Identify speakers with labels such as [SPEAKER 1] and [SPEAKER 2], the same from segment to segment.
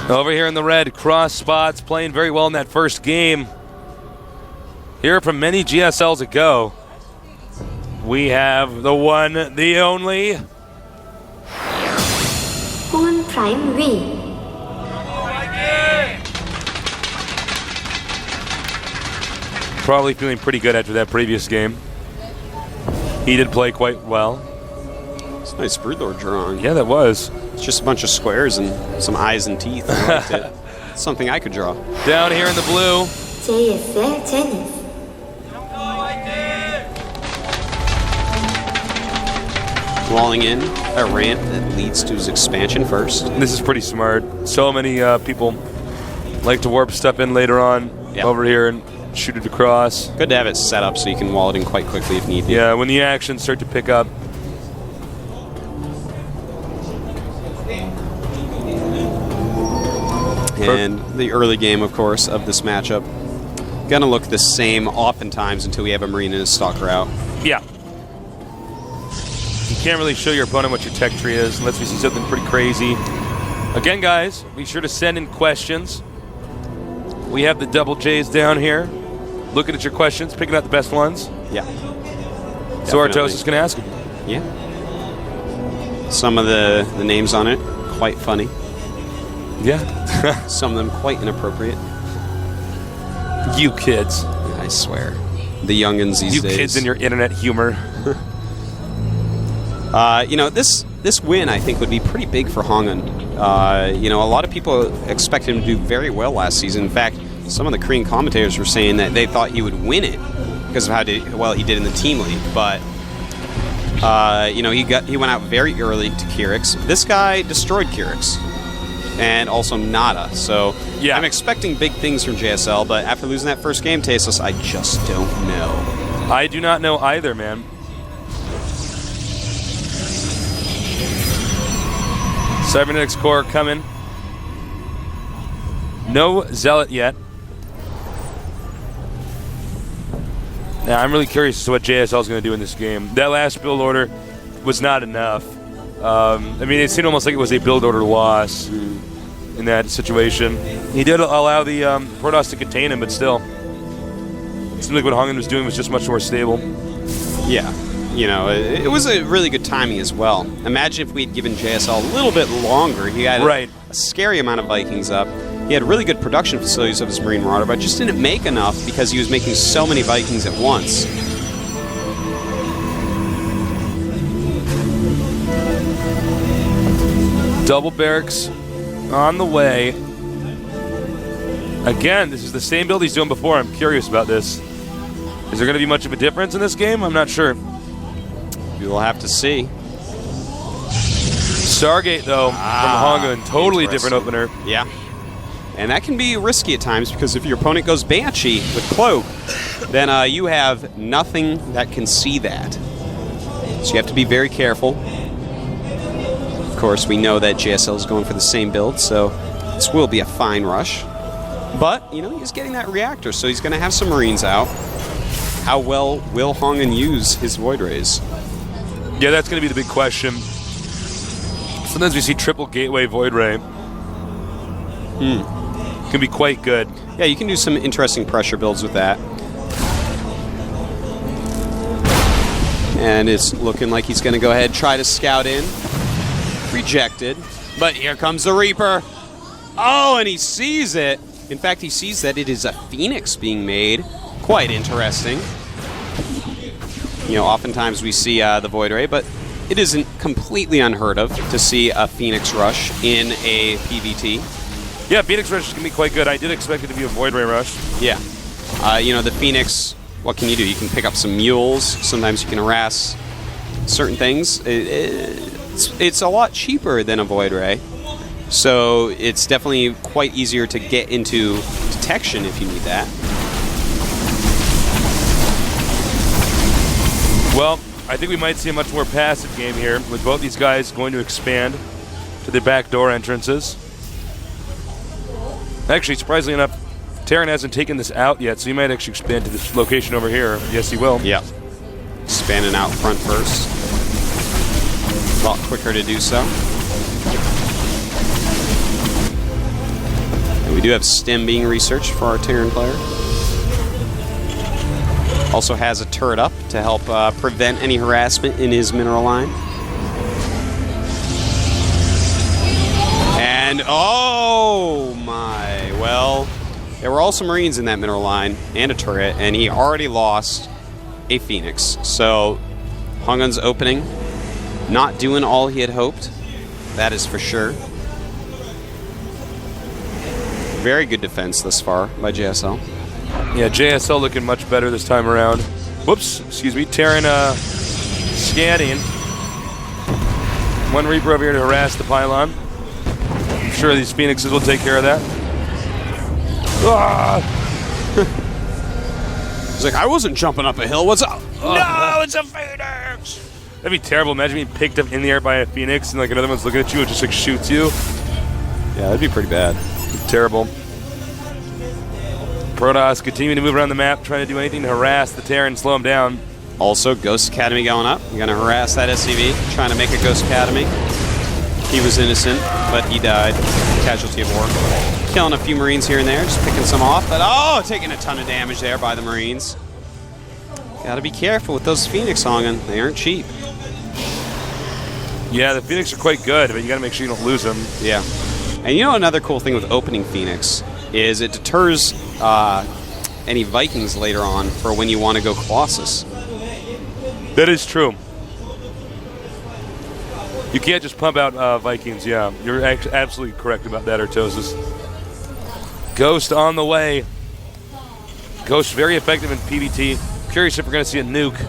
[SPEAKER 1] Over here in the red, cross spots, playing very well in that first game. Here from many GSLs ago, we have the one, the only
[SPEAKER 2] HongUn Prime V.
[SPEAKER 1] Probably feeling pretty good after that previous game. He did play quite well.
[SPEAKER 3] It's a nice Broodlord drawing.
[SPEAKER 1] Yeah, that was.
[SPEAKER 3] It's just a bunch of squares and some eyes and teeth. I liked it. It's something I could draw.
[SPEAKER 1] Down here in the blue.
[SPEAKER 2] GSL Tennis.
[SPEAKER 3] Walling in a ramp that leads to his expansion first.
[SPEAKER 1] This is pretty smart. So many people like to warp stuff in later on over here and shoot it across.
[SPEAKER 3] Good to have it set up so you can wall it in quite quickly if need be.
[SPEAKER 1] Yeah, when the actions start to pick up.
[SPEAKER 3] And the early game, of course, of this matchup. Gonna look the same oftentimes until we have a Marine in his stock route.
[SPEAKER 1] Yeah. You can't really show your opponent what your tech tree is unless we see something pretty crazy. Again, guys, be sure to send in questions. We have the double J's down here. Looking at your questions, picking out the best ones.
[SPEAKER 3] Yeah.
[SPEAKER 1] So Artos is going to ask them.
[SPEAKER 3] Yeah. Some of the names on it, quite funny.
[SPEAKER 1] Yeah.
[SPEAKER 3] Some of them quite inappropriate.
[SPEAKER 1] You kids.
[SPEAKER 3] I swear. The youngins these days.
[SPEAKER 1] You kids and your internet humor.
[SPEAKER 3] You know, this win, I think, would be pretty big for HongUn. You know, a lot of people expected him to do very well last season. In fact, some of the Korean commentators were saying that they thought he would win it because of how well he did in the team league. But, you know, he went out very early to Kyrix. This guy destroyed Kyrix. And also Nada. So yeah. I'm expecting big things from JSL, but after losing that first game, Tasteless, I just don't know.
[SPEAKER 1] I do not know either, man. Cybernetics Core coming. No Zealot yet. Now, I'm really curious as to what JSL is going to do in this game. That last build order was not enough. I mean, it seemed almost like it was a build order loss in that situation. He did allow the Protoss to contain him, but still. It seemed like what HongUn was doing was just much more stable.
[SPEAKER 3] Yeah. You know, it was a really good timing as well. Imagine if we'd given JSL a little bit longer. He had a scary amount of Vikings up. He had really good production facilities of his Marine Marauder, but just didn't make enough because he was making so many Vikings at once.
[SPEAKER 1] Double barracks on the way. Again, this is the same build he's doing before. I'm curious about this. Is there going to be much of a difference in this game? I'm not sure.
[SPEAKER 3] We will have to see.
[SPEAKER 1] Stargate, though, from HongUn, totally different opener.
[SPEAKER 3] Yeah. And that can be risky at times because if your opponent goes Banshee with Cloak, then you have nothing that can see that. So you have to be very careful. Of course, we know that JSL is going for the same build, so this will be a fine rush. But, you know, he's getting that reactor, so he's going to have some Marines out. How well will HongUn use his Void Rays?
[SPEAKER 1] Yeah, that's going to be the big question. Sometimes we see triple Gateway Void Ray. Can be quite good.
[SPEAKER 3] Yeah, you can do some interesting pressure builds with that. And it's looking like he's going to go ahead and try to scout in. Rejected. But here comes the Reaper. Oh, and he sees it. In fact, he sees that it is a Phoenix being made. Quite interesting. You know, oftentimes we see the Void Ray, but it isn't completely unheard of to see a Phoenix Rush in a PvT.
[SPEAKER 1] Yeah, Phoenix Rush can be quite good. I did expect it to be a Void Ray Rush.
[SPEAKER 3] Yeah. You know, the Phoenix, what can you do? You can pick up some mules. Sometimes you can harass certain things. It's a lot cheaper than a Void Ray. So it's definitely quite easier to get into detection if you need that.
[SPEAKER 1] Well, I think we might see a much more passive game here with both these guys going to expand to their backdoor entrances. Actually, surprisingly enough, Terran hasn't taken this out yet, so he might actually expand to this location over here. Yes, he will.
[SPEAKER 3] Yeah. Expanding out front first. A lot quicker to do so. We do have stim being researched for our Terran player. Also has a turret up to help prevent any harassment in his mineral line. And, oh my, well, there were also Marines in that mineral line and a turret, and he already lost a Phoenix. So, HongUn's opening, not doing all he had hoped. That is for sure. Very good defense thus far by JSL.
[SPEAKER 1] Yeah, JSL looking much better this time around. Whoops, excuse me. Terran scanning. One Reaper over here to harass the pylon. I'm sure these Phoenixes will take care of that. Ah!
[SPEAKER 3] He's like, I wasn't jumping up a hill. What's up?
[SPEAKER 1] No, it's a Phoenix! That'd be terrible. Imagine being picked up in the air by a Phoenix and like another one's looking at you and just like shoots you.
[SPEAKER 3] Yeah, that'd be pretty bad.
[SPEAKER 1] Terrible. Protoss continuing to move around the map, trying to do anything to harass the Terran, slow him down.
[SPEAKER 3] Also, Ghost Academy going up. You're going to harass that SCV, trying to make a Ghost Academy. He was innocent, but he died. Casualty of war. Killing a few Marines here and there, just picking some off. But, oh, taking a ton of damage there by the Marines. Got to be careful with those Phoenix, HongUn. They aren't cheap.
[SPEAKER 1] Yeah, the Phoenix are quite good, but you got to make sure you don't lose them.
[SPEAKER 3] Yeah. And you know another cool thing with opening Phoenix is it deters any Vikings later on for when you want to go Colossus.
[SPEAKER 1] That is true. You can't just pump out Vikings, yeah. You're absolutely correct about that, Artosis. Ghost on the way. Ghost very effective in PvT. Curious if we're going to see a nuke.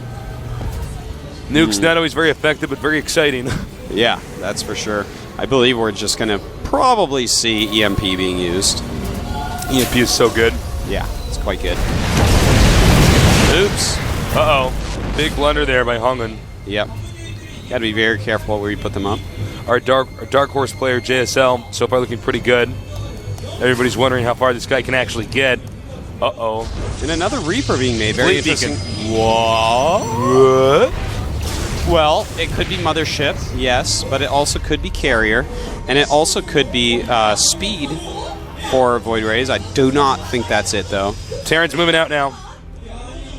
[SPEAKER 1] Nuke's not always very effective, but very exciting.
[SPEAKER 3] Yeah, that's for sure. I believe we're just going to probably see EMP being used.
[SPEAKER 1] EMP is so good.
[SPEAKER 3] Yeah, it's quite good. Oops.
[SPEAKER 1] Uh-oh. Big blunder there by HongUn.
[SPEAKER 3] Yep. Got to be very careful where you put them up.
[SPEAKER 1] Our dark horse player, JSL, so far looking pretty good. Everybody's wondering how far this guy can actually get. Uh-oh.
[SPEAKER 3] And another Reaper being made. Very interesting.
[SPEAKER 1] What?
[SPEAKER 3] Well, it could be Mothership, yes, but it also could be Carrier. And it also could be Speed for Void Rays. I do not think that's it, though.
[SPEAKER 1] Terran's moving out now.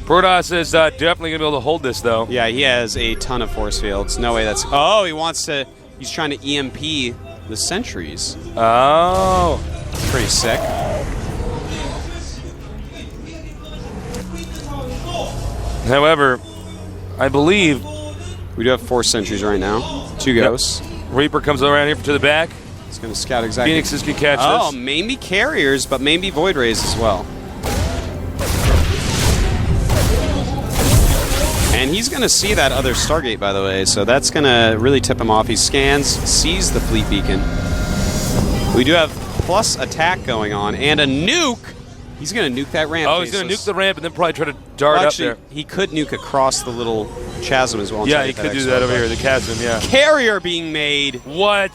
[SPEAKER 1] Protoss is definitely going to be able to hold this, though.
[SPEAKER 3] Yeah, he has a ton of force fields. No way that's... Oh, he wants to... He's trying to EMP the sentries.
[SPEAKER 1] Oh.
[SPEAKER 3] Pretty sick.
[SPEAKER 1] However, I believe...
[SPEAKER 3] We do have 4 sentries right now. 2 ghosts.
[SPEAKER 1] Yep. Reaper comes around here to the back.
[SPEAKER 3] He's going to scout exactly.
[SPEAKER 1] Phoenixes can catch this.
[SPEAKER 3] Oh, maybe Carriers, but maybe Void Rays as well. And he's going to see that other Stargate, by the way, so that's going to really tip him off. He scans, sees the fleet beacon. We do have plus attack going on, and a nuke. He's going to nuke that ramp.
[SPEAKER 1] Oh, he's going to nuke the ramp and then probably try to dart up there.
[SPEAKER 3] He could nuke across the little chasm as well.
[SPEAKER 1] Yeah, he could do that over here, the chasm, yeah.
[SPEAKER 3] Carrier being made.
[SPEAKER 1] What?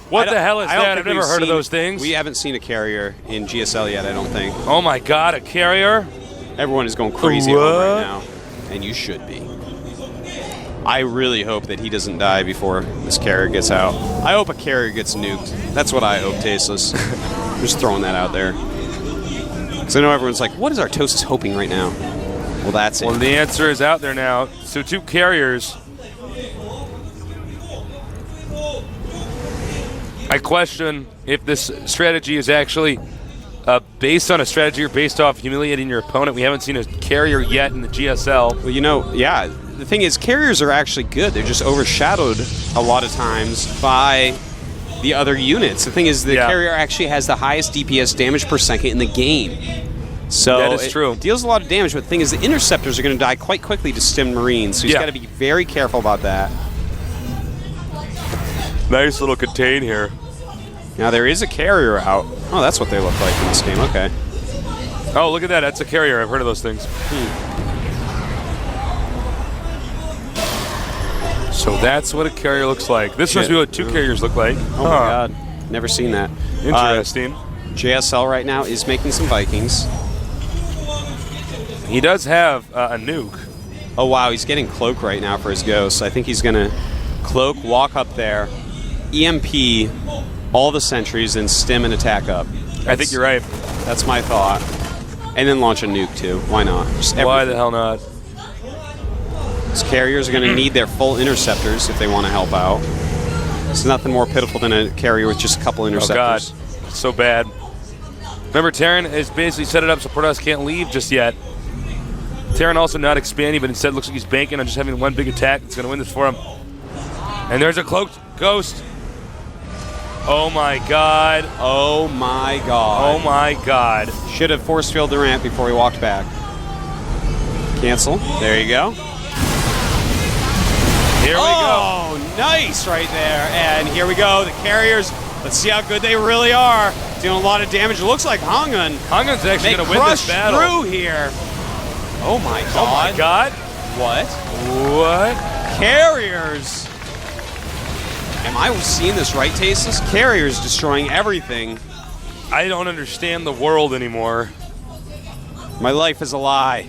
[SPEAKER 1] What the hell is that? I've never heard of those things.
[SPEAKER 3] We haven't seen a Carrier in GSL yet, I don't think.
[SPEAKER 1] Oh my god, a Carrier?
[SPEAKER 3] Everyone is going crazy over right now. And you should be. I really hope that he doesn't die before this Carrier gets out. I hope a Carrier gets nuked. That's what I hope, Tasteless. Just throwing that out there. Because I know everyone's like, what is Artosis hoping right now? Well, that's it.
[SPEAKER 1] Well, the answer is out there now. So 2 Carriers. I question if this strategy is actually based on a strategy or based off humiliating your opponent. We haven't seen a Carrier yet in the GSL.
[SPEAKER 3] Well, you know, yeah. The thing is, Carriers are actually good. They're just overshadowed a lot of times by the other units. The thing is, the Carrier actually has the highest DPS damage per second in the game. So
[SPEAKER 1] that is true.
[SPEAKER 3] It deals a lot of damage, but the thing is, the Interceptors are going to die quite quickly to stim Marines, so he's got to be very careful about that.
[SPEAKER 1] Nice little contain here.
[SPEAKER 3] Now, there is a Carrier out. Oh, that's what they look like in this game. Okay.
[SPEAKER 1] Oh, look at that. That's a Carrier. I've heard of those things. So that's what a Carrier looks like. This must be what 2 Carriers look like.
[SPEAKER 3] Oh my god. Never seen that.
[SPEAKER 1] Interesting.
[SPEAKER 3] JSL right now is making some Vikings.
[SPEAKER 1] He does have a nuke.
[SPEAKER 3] Oh wow, he's getting Cloak right now for his Ghost. I think he's going to Cloak, walk up there, EMP all the sentries, and stim and attack up.
[SPEAKER 1] I think you're right.
[SPEAKER 3] That's my thought. And then launch a nuke, too. Why not?
[SPEAKER 1] Why the hell not?
[SPEAKER 3] These carriers are going to need their full interceptors if they want to help out. There's nothing more pitiful than a carrier with just a couple interceptors.
[SPEAKER 1] Oh, God. So bad. Remember, Terran has basically set it up so Protoss can't leave just yet. Terran also not expanding, but instead looks like he's banking on just having one big attack that's going to win this for him. And there's a cloaked ghost. Oh, my God.
[SPEAKER 3] Oh, my God.
[SPEAKER 1] Oh, my God.
[SPEAKER 3] Should have force fielded the ramp before he walked back. Cancel. There you go.
[SPEAKER 1] Here we go.
[SPEAKER 3] Oh, nice right there. And here we go. The carriers, let's see how good they really are. Doing a lot of damage. It looks like HongUn.
[SPEAKER 1] HongUn's actually going to win this battle.
[SPEAKER 3] Through here. Oh, my God.
[SPEAKER 1] Oh, my God.
[SPEAKER 3] What?
[SPEAKER 1] What?
[SPEAKER 3] Carriers. Am I seeing this right, Tasteless? Carriers destroying everything.
[SPEAKER 1] I don't understand the world anymore.
[SPEAKER 3] My life is a lie.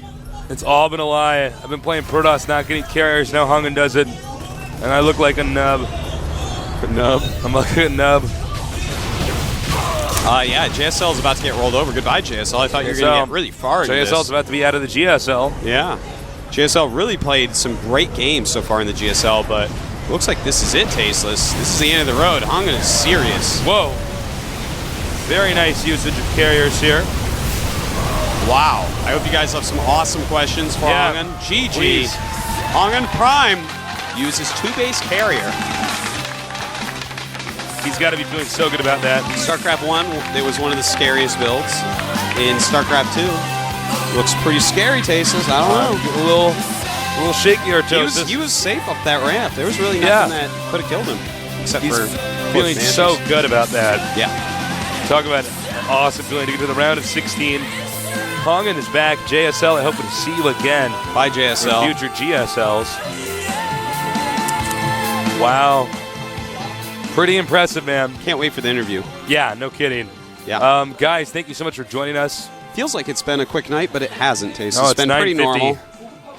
[SPEAKER 1] It's all been a lie. I've been playing Protoss, not getting carriers. Now HongUn does it. And I look like a nub.
[SPEAKER 3] A nub?
[SPEAKER 1] I'm like a nub.
[SPEAKER 3] Yeah, JSL is about to get rolled over. Goodbye, JSL. I thought you were going to get really far into this.
[SPEAKER 1] JSL's about to be out of the GSL.
[SPEAKER 3] Yeah. JSL really played some great games so far in the GSL, but looks like this is it, Tasteless. This is the end of the road. HongUn is serious.
[SPEAKER 1] Whoa. Very nice usage of carriers here.
[SPEAKER 3] Wow. I hope you guys have some awesome questions for HongUn. GG.
[SPEAKER 1] Please.
[SPEAKER 3] HongUn Prime uses 2-base carrier.
[SPEAKER 1] He's got to be feeling so good about that.
[SPEAKER 3] StarCraft 1, it was one of the scariest builds. In StarCraft 2, looks pretty scary, Tasteless. I don't know.
[SPEAKER 1] A little shaky or toast.
[SPEAKER 3] He was safe up that ramp. There was really nothing that could have killed him. Except
[SPEAKER 1] He's
[SPEAKER 3] for
[SPEAKER 1] feeling so good about that.
[SPEAKER 3] Yeah.
[SPEAKER 1] Talk about an awesome feeling to get to the round of 16. HongUn is back. JSL, I hope to see you again.
[SPEAKER 3] Bye, JSL.
[SPEAKER 1] In future GSLs. Wow. Pretty impressive, man.
[SPEAKER 3] Can't wait for the interview.
[SPEAKER 1] Yeah, no kidding.
[SPEAKER 3] Yeah.
[SPEAKER 1] Guys, thank you so much for joining us.
[SPEAKER 3] Feels like it's been a quick night, but it hasn't, Tasteless.
[SPEAKER 1] Oh,
[SPEAKER 3] it's been pretty normal.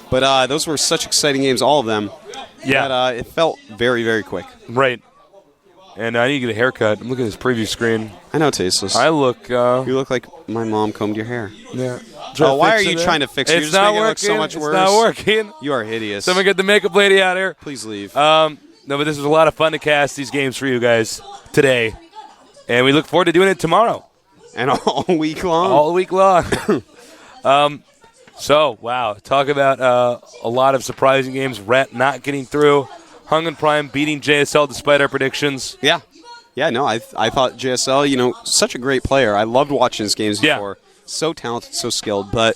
[SPEAKER 3] But those were such exciting games, all of them.
[SPEAKER 1] Yeah.
[SPEAKER 3] That it felt very, very quick.
[SPEAKER 1] Right. And I need to get a haircut. I'm looking at this preview screen.
[SPEAKER 3] I know, Tasteless.
[SPEAKER 1] I look...
[SPEAKER 3] you look like my mom combed your hair.
[SPEAKER 1] Yeah.
[SPEAKER 3] Oh, why are you trying to fix it? You're
[SPEAKER 1] It's
[SPEAKER 3] just
[SPEAKER 1] not
[SPEAKER 3] making
[SPEAKER 1] working.
[SPEAKER 3] It look so much worse.
[SPEAKER 1] It's not working.
[SPEAKER 3] You are hideous.
[SPEAKER 1] Someone get the makeup lady out here.
[SPEAKER 3] Please leave.
[SPEAKER 1] No, but this was a lot of fun to cast these games for you guys today. And we look forward to doing it tomorrow.
[SPEAKER 3] And all week long.
[SPEAKER 1] All week long. So, wow. Talk about a lot of surprising games. Rat not getting through. HongUn Prime beating JSL despite our predictions.
[SPEAKER 3] Yeah. Yeah, no, I thought JSL, such a great player. I loved watching his games before. So talented, so skilled. But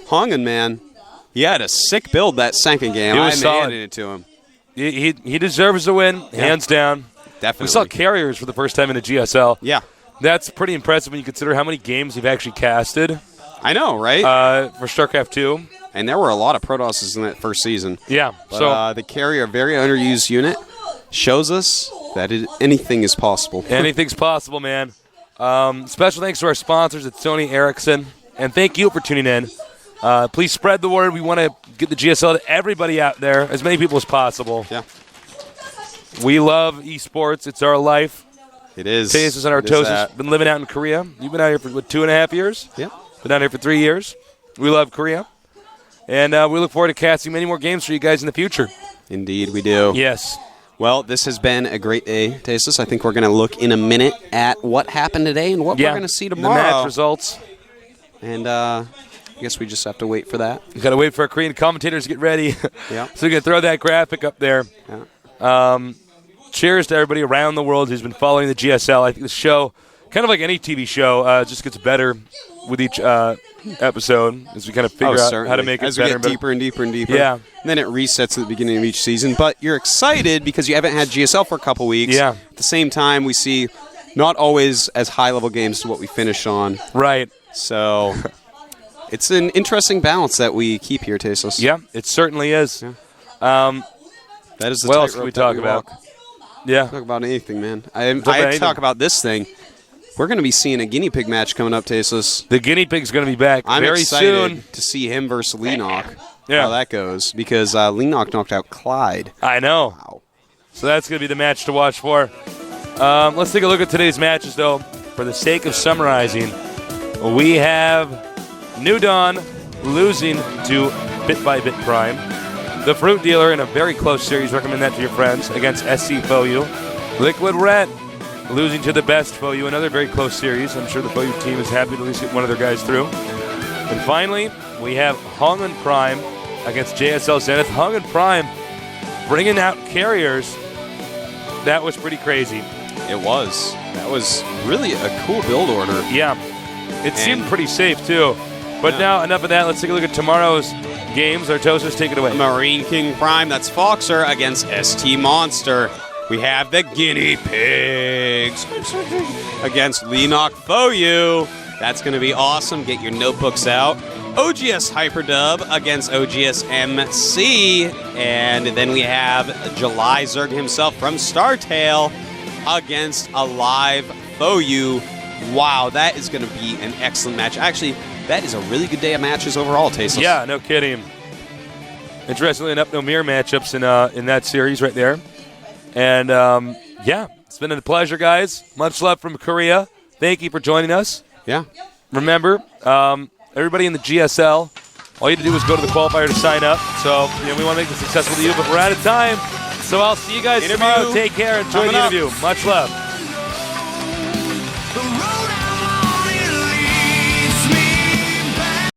[SPEAKER 3] HongUn, man, he had a sick build that second game.
[SPEAKER 1] He was solid.
[SPEAKER 3] handed it to him.
[SPEAKER 1] He deserves a win, hands down.
[SPEAKER 3] Definitely.
[SPEAKER 1] We saw carriers for the first time in a GSL.
[SPEAKER 3] Yeah.
[SPEAKER 1] That's pretty impressive when you consider how many games we've actually casted.
[SPEAKER 3] I know, right?
[SPEAKER 1] For StarCraft 2.
[SPEAKER 3] And there were a lot of Protosses in that first season.
[SPEAKER 1] Yeah.
[SPEAKER 3] But,
[SPEAKER 1] so
[SPEAKER 3] the carrier, very underused unit, shows us that anything is possible.
[SPEAKER 1] Anything's possible, man. Special thanks to our sponsors at Sony Ericsson. And thank you for tuning in. Please spread the word. We want to get the GSL to everybody out there, as many people as possible.
[SPEAKER 3] Yeah.
[SPEAKER 1] We love esports. It's our life.
[SPEAKER 3] It is.
[SPEAKER 1] Tasteless on our toes has been living out in Korea. You've been out here for, 2.5 years?
[SPEAKER 3] Yeah.
[SPEAKER 1] Been out here for 3 years. We love Korea. And we look forward to casting many more games for you guys in the future.
[SPEAKER 3] Indeed, we do.
[SPEAKER 1] Yes.
[SPEAKER 3] Well, this has been a great day, Tasteless. I think we're going to look in a minute at what happened today and what we're going to see tomorrow.
[SPEAKER 1] The match results.
[SPEAKER 3] And I guess we just have to wait for that.
[SPEAKER 1] We've got to wait for our Korean commentators to get ready.
[SPEAKER 3] Yeah.
[SPEAKER 1] So we can throw that graphic up there.
[SPEAKER 3] Yeah.
[SPEAKER 1] Cheers to everybody around the world who's been following the GSL. I think the show, kind of like any TV show, just gets better with each episode as we kind of figure out how to make it
[SPEAKER 3] as
[SPEAKER 1] better.
[SPEAKER 3] As we get deeper and deeper and deeper.
[SPEAKER 1] Yeah.
[SPEAKER 3] And then it resets at the beginning of each season. But you're excited because you haven't had GSL for a couple weeks.
[SPEAKER 1] Yeah.
[SPEAKER 3] At the same time, we see not always as high-level games to what we finish on.
[SPEAKER 1] Right.
[SPEAKER 3] So it's an interesting balance that we keep here, Tasteless.
[SPEAKER 1] Yeah, it certainly is.
[SPEAKER 3] Yeah.
[SPEAKER 1] That
[SPEAKER 3] is the
[SPEAKER 1] what else
[SPEAKER 3] tightrope
[SPEAKER 1] can we talk about?
[SPEAKER 3] walk.
[SPEAKER 1] Yeah.
[SPEAKER 3] Talk about anything, man. I talk about this thing. We're going to be seeing a guinea pig match coming up, Tasteless.
[SPEAKER 1] The guinea pig's going to be back
[SPEAKER 3] I'm
[SPEAKER 1] very
[SPEAKER 3] excited
[SPEAKER 1] soon.
[SPEAKER 3] to see him versus Leenock.
[SPEAKER 1] Yeah.
[SPEAKER 3] How that goes, because Leenock knocked out Clyde.
[SPEAKER 1] I know.
[SPEAKER 3] Wow.
[SPEAKER 1] So that's going to be the match to watch for. Let's take a look at today's matches, though. for the sake of summarizing, we have New Dawn losing to Bit by Bit Prime. The Fruit Dealer in a very close series, recommend that to your friends, against SC Foyu. Liquid Red losing to the Best Foyu, another very close series. I'm sure the Foyu team is happy to at least get one of their guys through. And finally, we have HongUn Prime against JSL Zenith. HongUn Prime bringing out carriers. That was pretty crazy.
[SPEAKER 3] It was. That was really a cool build order.
[SPEAKER 1] Yeah. It seemed pretty safe, too. But now, enough of that. Let's take a look at tomorrow's games. Artosis, take it away.
[SPEAKER 3] Marine King Prime, that's Foxer against ST Monster. We have the Guinea Pigs against Leenock Foyu. That's going to be awesome. Get your notebooks out. OGS Hyperdub against OGS MC. And then we have July Zerg himself from Startail against Alive Foyu. Wow, that is going to be an excellent match. Actually, that is a really good day of matches overall, Tasteless.
[SPEAKER 1] Yeah, no kidding. Interestingly enough, no mirror matchups in that series right there. And, yeah, it's been a pleasure, guys. Much love from Korea. Thank you for joining us.
[SPEAKER 3] Yeah.
[SPEAKER 1] Remember, everybody in the GSL, all you have to do is go to the qualifier to sign up. So, we want to make this successful to you, but we're out of time. So I'll see you guys tomorrow. Take care. Enjoy the interview. Much love.